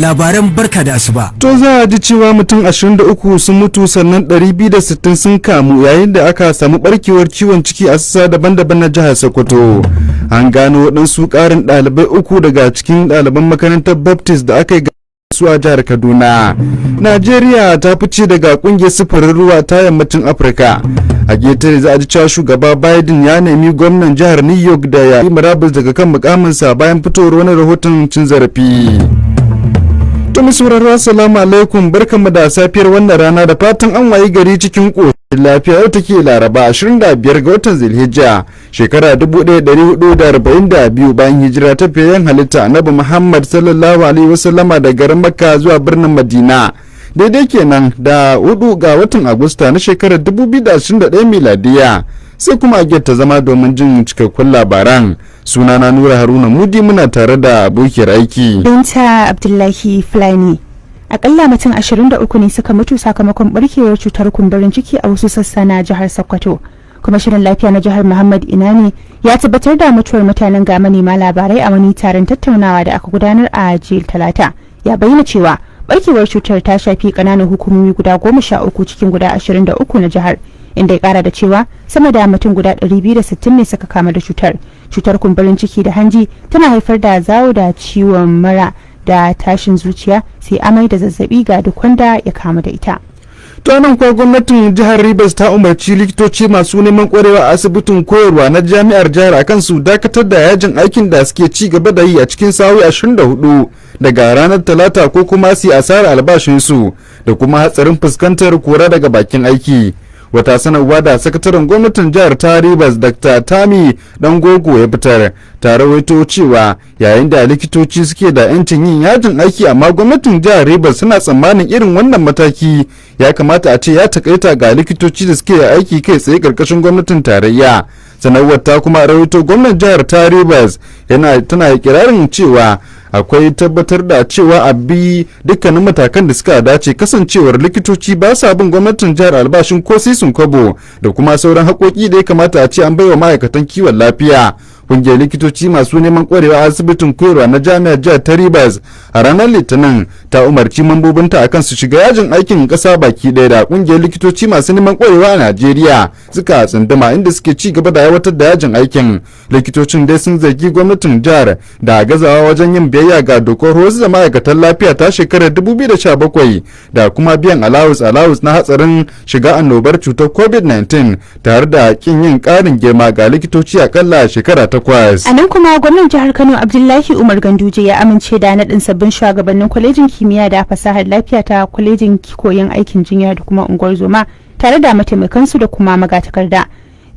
labaran barka da asuba. To za a ji cewa mutum 23 sun mutu sannan 260 sun kamu yayin da aka samu barkewar ciwon ciki a sassa daban-daban na jihar Sokoto. An gano waɗansu ƙarin ɗalibai 3 daga cikin ɗaliban makarantar Baptist da aka yi su a jihar Kaduna. Najeriya ta fice daga ƙungiyar sufurin ruwa ta yammacin Afirka. A getare za a ji cewa shugaba Biden ya nemi gwamnan jihar New York da ya yi murabus daga kan mukaminsa bayan fitowar wani rahoton cin zarafi. To mu sauraro assalamu alaikum, barkanmu da safiyar wannan rana da fatan an wayi gari cikin ƙoshin lafiya. Yau take Laraba 25 ga watan Zulhijja shekara 1442 bayan hijira ta fiyayen halitta Annabi Muhammad sallallahu alaihi wasallama daga garin Makka zuwa birnin Madina. Daidai kenan da 4 ga watan Agusta na shekarar 2021 miladiya. Sai kuma a ta zama domin jin cikakkun labaran. Sunana Nura Haruna Mudi, muna tare da abokiyar aiki Binta Abdullahi Fulani. Akalla mutum 23 ne suka mutu sakamakon barkewar cutar kumburin ciki a wasu sassa na jihar Sokoto. Kwamishinan lafiya na jihar Muhammad Inani ya tabbatar da mutuwar mutanen ga manema labarai a wani taron tattaunawa da aka gudanar a jiya Talata. Ya bayyana cewa barkewar cutar ta shafi kananan hukumomi guda 13 cikin guda 23 na jihar, inda ya kara da cewa sama da mutum guda 260 ne suka kama da cutar kumburin ciki da hanji tana haifar da zawo da ciwon mara da tashin zuciya sai amai da zazzabi ga duk wanda ya kama da ita. To nan kuwa gwamnatin jihar Rivers ta umarci likitoci masu neman kwarewa a asibitin koyarwa na jami'ar jihar akan su dakatar da yajin aikin da suke ci gaba da yi a cikin sa'o'i 24 daga ranar Talata ko kuma su asarar albashinsu da kuma hatsarin fuskantar kora daga bakin aiki. Wata sanarwa da sakataren gwamnatin jihar ta Rivers Dr. Tami Dangogo ya fitar ta rawaito cewa yayin da likitoci suke da 'yancin yin yajin aiki, amma gwamnatin jihar Rivers suna tsammanin irin wannan mataki ya kamata a ce ya takaita ga likitoci da suke aiki kai tsaye karkashin gwamnatin tarayya. Sanarwar ta kuma rawaito gwamnan jihar ta Rivers tana kirarin cewa akwai tabbatar da cewa a bi dukkanin matakan da suka dace, kasancewar likitoci ba sa bin gwamnatin jihar albashin ko sisin kwabo da kuma sauran haƙoƙi da ya kamata a ce an baiwa ma'aikatan kiwon lafiya. Kungiyar likitoci masu neman kwarewa a asibitin koyarwa na jami'ar jihar ta Rivers a ranar Litinin ta umarci mambobinta akan su shiga yajin aikin kasa baki ɗaya da kungiyar likitoci masu neman kwarewa a Najeriya suka tsunduma, inda suke ci gaba da aiwatar da yajin aikin. Likitocin dai sun zargi gwamnatin jihar da gazawa wajen yin biyayya ga dokar wasu da ma'aikatan lafiya ta shekarar 2017 da kuma biyan alawus na hatsarin shiga annobar cutar COVID-19 tare da kin yin ƙarin girma ga likitoci akalla shekara takwas. A nan kuma gwamnan jihar Kano Abdullahi Umar Ganduje ya amince da naɗin sabbin shugabannin kwalejin kimiyya da fasahar lafiya ta kwalejin koyon aikin jinya da kuma unguwar zoma tare da mataimakansu da kuma magatakarda.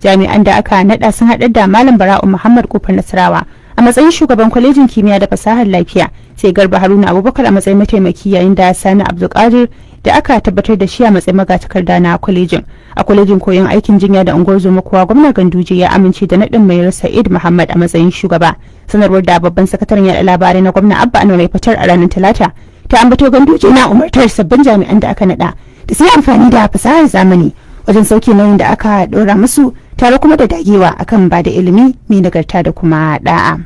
Jami'an da aka naɗa sun haɗar da Malam Bara'u Muhammad Kofar Nasarawa a matsayin shugaban kwalejin kimiyya da fasahar lafiya, sai Garba Haruna Abubakar a matsayin mataimaki, yayin da Sani Abdulkadir da aka tabbatar da shi a matsayin magatakarda na kwalejin. A kwalejin koyon aikin jinya da unguwar zoma kuwa gwamnan Ganduje ya amince da naɗin mai Sa'id Muhammad a matsayin shugaba. Sanarwar da babban sakataren yaɗa labarai na gwamna Abba Anwar ya fitar a ranar Talata ta ambato Ganduje na umartar sabbin jami'an da aka naɗa da su yi amfani da fasahar zamani wajen sauke nauyin da aka ɗora musu, tare kuma da dagewa akan ba da ilimi mai nagarta da kuma da'a.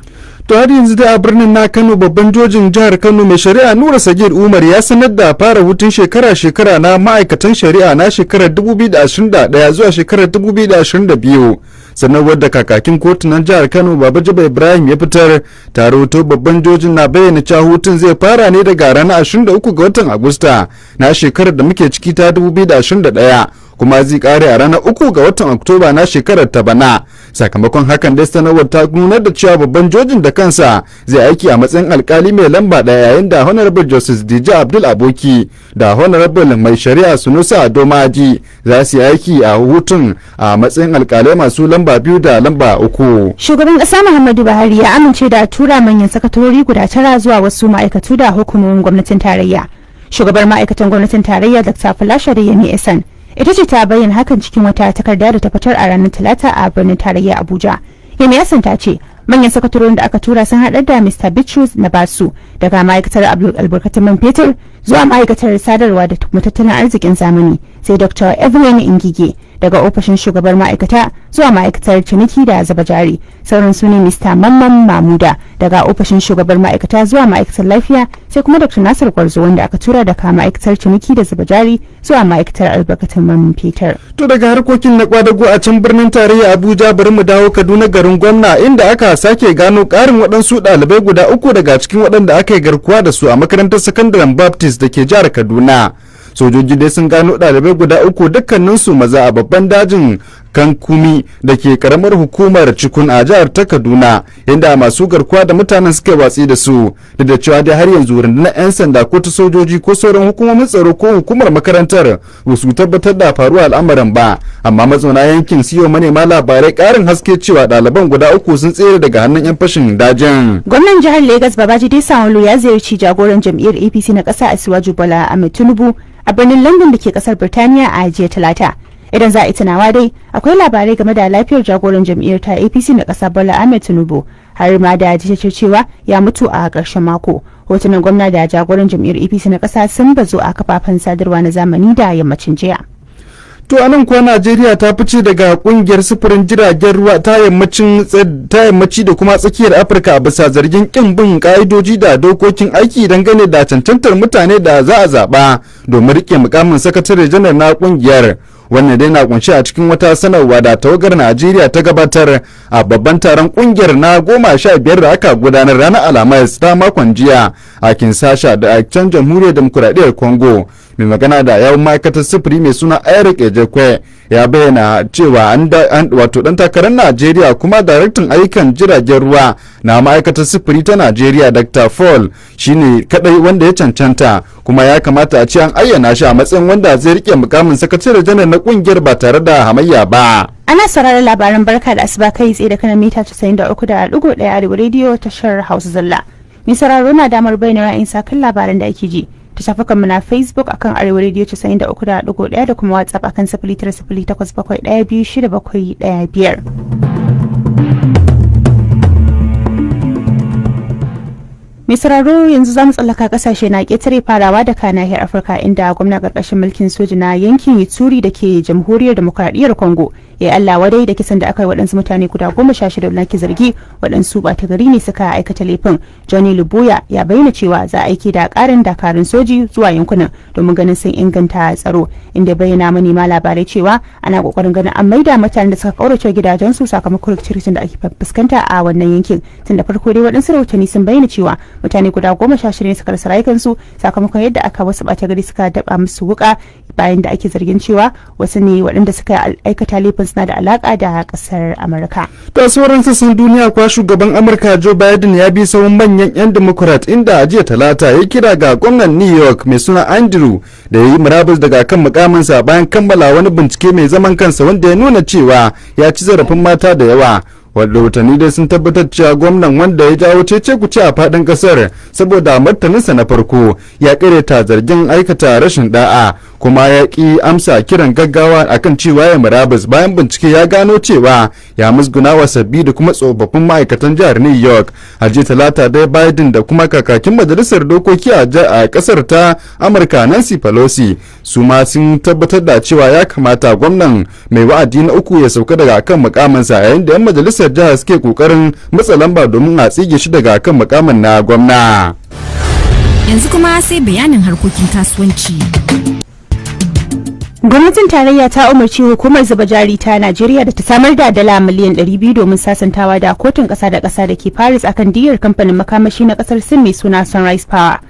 To har yanzu da a birnin na Kano, babban jojin jihar Kano mai shari'a Nura Sagir Umar ya sanar da fara hutun shekara-shekara na ma'aikatan shari'a na shekarar 2021 zuwa shekarar 2022. Sanarwar da kakakin kotunan jihar Kano Baba Jaba Ibrahim ya fitar tare hoto babban jojin na bayyana cewa hutun zai fara ne daga ranar 23 ga watan Agusta na shekarar da muke ciki ta 2021 kuma zai kare a ranar 3 ga watan Oktoba na shekarar ta bana. Sakamakon hakan dai sanarwar ta nunar da cewa babban jojin da kansa zai aiki a matsayin alkali mai lamba ɗaya, yayin da Honorable Justice Dija Abdul Aboki da Honorable mai shari'a Sunusa Adomaji za su yi aiki a hutun a matsayin alkalai masu lamba 2 da lamba 3. Shugaban ƙasa Muhammadu Buhari ya amince da tura manyan sakatarori guda 9 zuwa wasu ma'aikatu da hukumomin gwamnatin tarayya. Shugabar ma'aikatan gwamnatin tarayya Dr. Falasha da Yemi Esan ita ce ta bayyana hakan cikin wata takarda da ta fitar a ranar Talata a birnin tarayya Abuja. Yemi Esan ta ce manyan sakatarorin da aka tura sun haɗar da Mr. Bitrus Nabasu daga ma'aikatar albarkatun man fetur zuwa ma'aikatar sadarwa da tattalin arzikin zamani, sai Dr. Evelyn Ingige daga ofishin shugabar ma'aikata zuwa ma'aikatar ciniki da zuba jari. Sauran su ne Mr. Mamman Mamuda daga ofishin shugabar ma'aikata zuwa ma'aikatar lafiya, sai kuma Dr. Nasir Gwarzo wanda aka tura daga ma'aikatar ciniki da zuba jari zuwa ma'aikatar albarkatun man fetur. To daga harkokin na kwadago a can birnin tarayya Abuja, bari mu dawo Kaduna garin gwamna, inda aka sake gano karin waɗansu ɗalibai guda 3 daga cikin waɗanda aka yi garkuwa da su a makarantar sakandaren Baptist da ke jihar Kaduna. Sojoji dai sun gano ɗalibai guda 3 dukkaninsu maza a babban dajin Kankumi da ke karamar hukumar Cikun a jihar ta Kaduna, inda masu garkuwa da mutanen suka watsi da su, da cewa dai har yanzu rundunar 'yan sanda ko ta sojoji ko sauran hukumomin tsaro ko hukumar makarantar ba su tabbatar da faruwa al'amarin ba. Amma mazauna yankin siyo manema labarai karin haske cewa ɗaliban guda 3 sun tsere daga hannun 'yan fashin dajin. Gwamnan jihar Lagos Babajide Sanwo-Olu ya ziyarci jagoran jam'iyyar APC na ƙasa Asiwaju Bola Ahmed Tinubu a birnin London da ke ƙasar Birtaniya a jiya Talata. Idan za a yi tunawa dai akwai labarai game da lafiyar jagoran jam'iyyar ta APC na ƙasa Bola Ahmed Tinubu, har ma da jita cewa ya mutu a ƙarshen mako. Hotunan gwamna da jagoran jam'iyyar APC na ƙasa sun bazu a kafafen sadarwa na zamani da yammacin jiya. To a nan kuwa Najeriya ta fice daga kungiyar sufurin jiragen ruwa ta yammaci da kuma tsakiyar Afirka bisa zargin kin bin ka'idoji da dokokin aiki dangane da cancantar mutane da za a zaba domin rike mukamin sakatare janar na kungiyar. Wannan dai na kunshi a cikin wata sanarwa da tawagar Najeriya ta gabatar a babban taron kungiyar na 15 da aka gudanar ranar Alhamis ta makon jiya a Kinshasa da a can jamhuriyar demokuraɗiyyar Congo. Mai magana da yawon ma'aikatar sufuri mai suna Eric Ejekwe ya bayyana cewa wato dan takarar Najeriya kuma daraktan ayyukan jiragen ruwa na ma'aikatar sufuri ta Najeriya Dr. Paul shine kadai wanda ya cancanta, kuma ya kamata a ce an ayyana shi a matsayin wanda zai rike mukamin sakatare janar na kungiyar ba tare da hamayya ba. Ana sauraron labaran barka da asuba kai tsaye da kanan mita 93.1 Arewa Radio tashar Hausa Zalla. Mai sauraro na damar bayyana ra'ayin sakan labaran da ake ji ta shafukanmu na Facebook akan Arewa Radio 93.1 da kuma WhatsApp akan 0908126715. Mai sauraro yanzu za mu tsallaka kasashe na ƙetare farawa da nahiyar Afirka, inda gwamna ƙarƙashin mulkin soji na yankin Ituri da ke jamhuriyar demokradiyyar Congo ya Allah wadai da kisan da aka yi waɗansu mutane guda 16 da ke zargi waɗansu ɓata gari ne suka aikata laifin. Johnny Lubuya ya bayyana cewa za a aiki da ƙarin dakarun soji zuwa yankunan domin ganin sun inganta tsaro, inda bayyana manema labarai cewa ana ƙoƙarin ganin an maida mutanen da suka kaurace gidajensu sakamakon rikicin da ake fuskanta a wannan yankin. Tun da farko dai waɗansu rahotanni sun bayyana cewa mutane guda 16 ne suka rasa rayukansu sakamakon yadda aka wasu ɓata gari suka daba musu wuka, bayan da ake zargin cewa wasu ne waɗanda suka aikata laifin suna da alaka da ƙasar Amurka. Da sauran sassan duniya kuwa shugaban Amurka Joe Biden ya bi sauran manyan 'yan Democrat, inda a jiya Talata ya kira ga gwamnan New York mai suna Andrew da ya yi murabus daga kan mukaminsa bayan kammala wani bincike mai zaman kansa wanda ya nuna cewa ya ci zarafin mata da yawa. wadda watanni dai sun tabbatar cewa gwamnan, wanda ya jawo cece kuce a fadin kasar saboda martaninsa na farko, ya kareta zargin aikata rashin da'a kuma ya ki amsa kiran gaggawa akan cewa ya murabus bayan bincike ya gano cewa ya musguna wa sabbi da kuma tsofaffin ma'aikatan jihar New York. A jiya Talata dai Biden da kuma kakakin majalisar dokoki a kasar ta Amurka Nancy Pelosi su ma sun tabbatar da cewa ya kamata gwamnan mai wa'adi na 3 ya sauka daga kan mukaminsa, yayin da 'yan majalisar jihar suke kokarin matsa lamba domin a tsige shi daga kan mukamin na gwamna. Yanzu kuma sai bayanin harkokin kasuwanci. Gwamnatin tarayya ta umarci hukumar zuba jari ta Najeriya da ta samar da dala miliyan 200 domin sasantawa da kotun kasa da kasa da ke Paris akan diyyar kamfanin makamashi na kasar Sin mai suna Sunrise Power.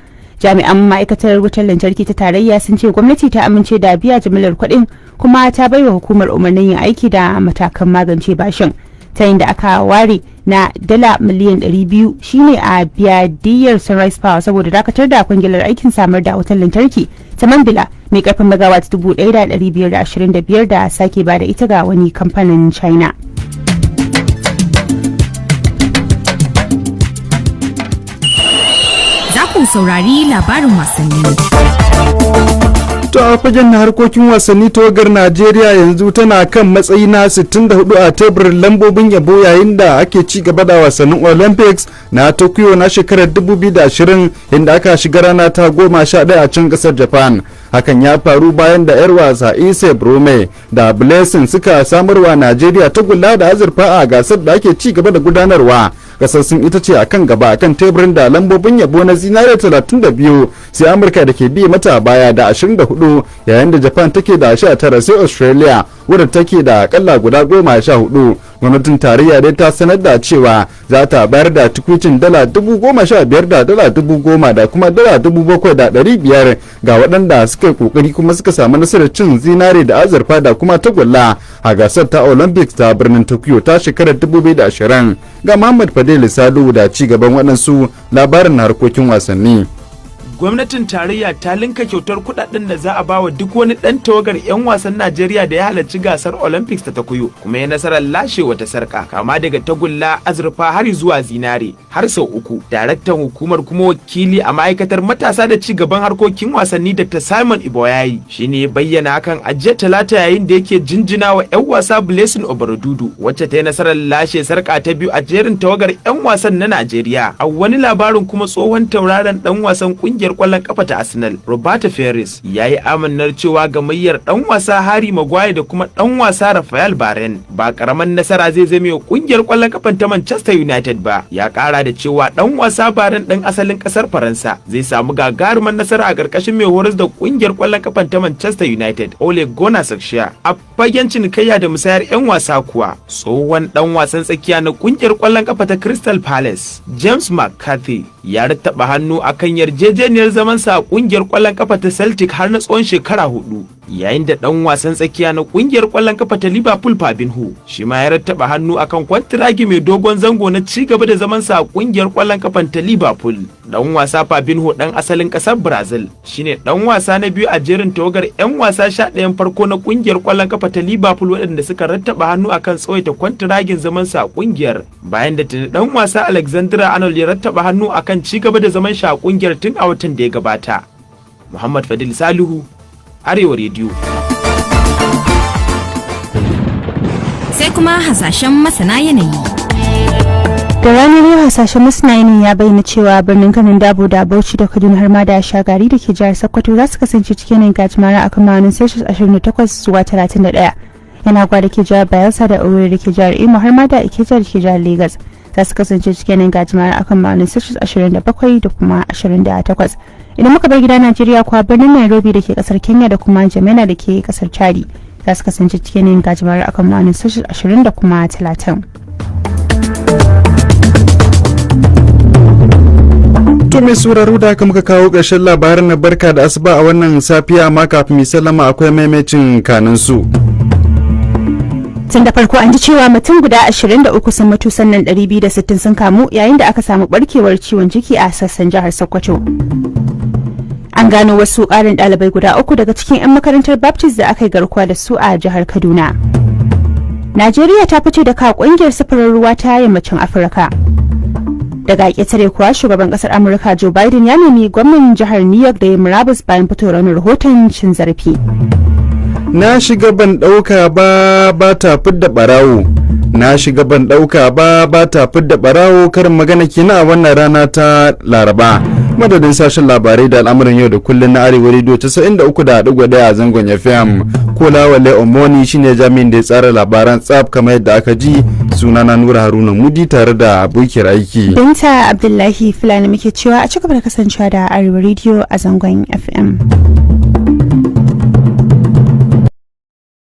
Jami'an ma'aikatar wutar lantarki ta tarayya sun ce gwamnati ta amince da biya jimillar kuɗin kuma ta baiwa hukumar umarnin yin aiki da matakan magance bashin. Ta yin da aka ware na dala miliyan 200 shine a biya diyyar Sunrise Power saboda dakatar da kwangilar aikin samar da wutar lantarki ta Mambila mai karfin megawatt 1525 da sake bada ita ga wani kamfanin China. Za ku saurari labarin wasanni. To a fagen harkokin wasanni tawagar Najeriya yanzu tana kan matsayi na 64 a teburin lambobin yabo yayin da ake ci gaba da wasannin Olympics na Tokyo na shekarar 2020 inda aka shiga rana ta 11 a can kasar Japan. Hakan ya faru bayan da 'yar wasa Ise Brome da Blessing suka samarwa Najeriya tagulla da azurfa a gasar da ake ci gaba da gudanarwa. Kasar sun ita ce akan gaba akan teburin da lambobin yabo na zinare 32 sai Amurka da ke biye mata baya da 24 yayin da Japan take da 19 sai Australia wadda take da akalla guda 14. Gwamnatin tarayya dai ta sanar da cewa za ta bayar da tukucin dala 15,000 da dala 10,000 da kuma dala 7,500 ga waɗanda suka yi kokari kuma suka samu nasarar cin zinare da azurfa da kuma tagulla a gasar ta Olympics ta birnin Tokyo ta shekarar 2020. Ga Muhammad Fadil Salu da ci gaban waɗansu labarin harkokin wasanni. Gwamnatin tarayya ta linka kyautar kudaden da za a bawa duk wani dan tawagar 'yan wasan Najeriya da ya halarci gasar Olympics ta Tokyo kuma ya nasarar lashe wata sarka kama daga tagulla, azurfa har zuwa zinare har sau 3. Daraktan hukumar kuma wakili a ma'aikatar matasa da ci gaban harkokin wasanni Dr. Simon Iboyayi shine ya bayyana hakan a jiya Talata yayin da yake jinjina wa 'yan wasa Blessing Obarodudu wacce ta yi nasarar lashe sarka ta biyu a jerin tawagar 'yan wasan na Najeriya. A wani labarin kuma tsohon tauraron dan wasan kungiyar kwallon kafa ta Arsenal Roberto Ferris ya yi amannar cewa gamayyar dan wasa Harry Maguire da kuma dan wasa Rafael Varane ba karaman nasara zai zame wa kungiyar kwallon kafan ta Manchester United ba. Ya kara da cewa dan wasa Varane dan asalin kasar Faransa zai samu gagaruman nasara a karkashin mai horas da kungiyar kwallon kafan ta Manchester United Ole Gunnar Solskjaer. A fagen cinikayya da musayar 'yan wasa kuwa tsohon dan wasan tsakiya na kungiyar kwallon kafa ta Crystal Palace James McCarthy ya rattaba hannu akan yarjejeniyar zaman sa a kungiyar kwallon kafa ta Celtic har na tsawon shekara 4 yayin da dan wasan tsakiya na kungiyar kwallon kafa ta Liverpool Fabinho shi ma ya rattaba hannu akan kwantiragi mai dogon zango na ci gaba da zaman sa a kungiyar kwallon kafan ta Liverpool. Dan wasa Fabinho dan asalin kasar Brazil shine dan wasa na biyu a jerin tawagar 'yan wasa 11 farko na kungiyar kwallon kafa ta Liverpool waɗanda suka rattaba hannu akan tsawaita kwantiragin zaman sa a kungiyar bayan da tuni dan wasa Alexander Arnold ya rattaba hannu akan ci gaba da zaman shi a kungiyar tun a watan da ya gabata. Muhammad Fadil Salihu, Arewa Radio. Sai kuma hasashen masana yanayi. Da ranar yau hasashen masana yanayi ya bayyana cewa birnin Kano, Dabo da Bauchi da Kaduna har ma da Shagari da ke jihar Sokoto za su kasance cikin yanayin gajimare akan ma'aunin Celsius 28 zuwa 31. Yana gwa da ke jihar Bayelsa da Owerri da ke jihar Imo har ma da Ikeja da ke jihar Lagos za su kasance cikin yanayin gajimare akan ma'aunin Celsius 27 da kuma 28. Idan muka bar gida Najeriya kuwa birnin Nairobi da ke kasar Kenya da kuma Jamena da ke kasar Chadi za su kasance cikin yanayin gajimare akan ma'aunin Celsius 20 da kuma 30. To mai sauraro da haka muka kawo ƙarshen labarin na barka da asuba a wannan safiya amma kafin mai sallama akwai maimacin kanin su. Tun da farko an ji cewa mutum guda 23 sun mutu sannan 260 sun kamu yayin da aka samu barkewar ciwon ciki a sassan jihar Sokoto. An gano wasu ƙarin ɗalibai guda 3 daga cikin 'yan makarantar Baptist da aka yi garkuwa da su a jihar Kaduna. Najeriya ta fice daga ƙungiyar sufurin ruwa ta yammacin Afirka. Daga ƙetare kuwa shugaban ƙasar Amurka Joe Biden ya nemi gwamnan jihar New York da ya murabus bayan fitowar rahoton cin zarafi. Na shiga ban ɗauka ba ta fidda ɓarawo. Na shiga ban ɗauka ba ta fidda ɓarawo karin magana kenan a wannan rana ta Laraba. Madadin sashen labarai da al'amuran yau da kullun na Arewa Radio 93.1 a zangon FM. Kola Wale Omoni shine jami'in da ya tsara labaran tsaf kamar yadda aka ji. Sunana Nura Haruna Mudi tare da abokiyar aiki. Binta Abdullahi Fulani muke cewa a cigaba da kasancewa da Arewa Radio a zangon FM.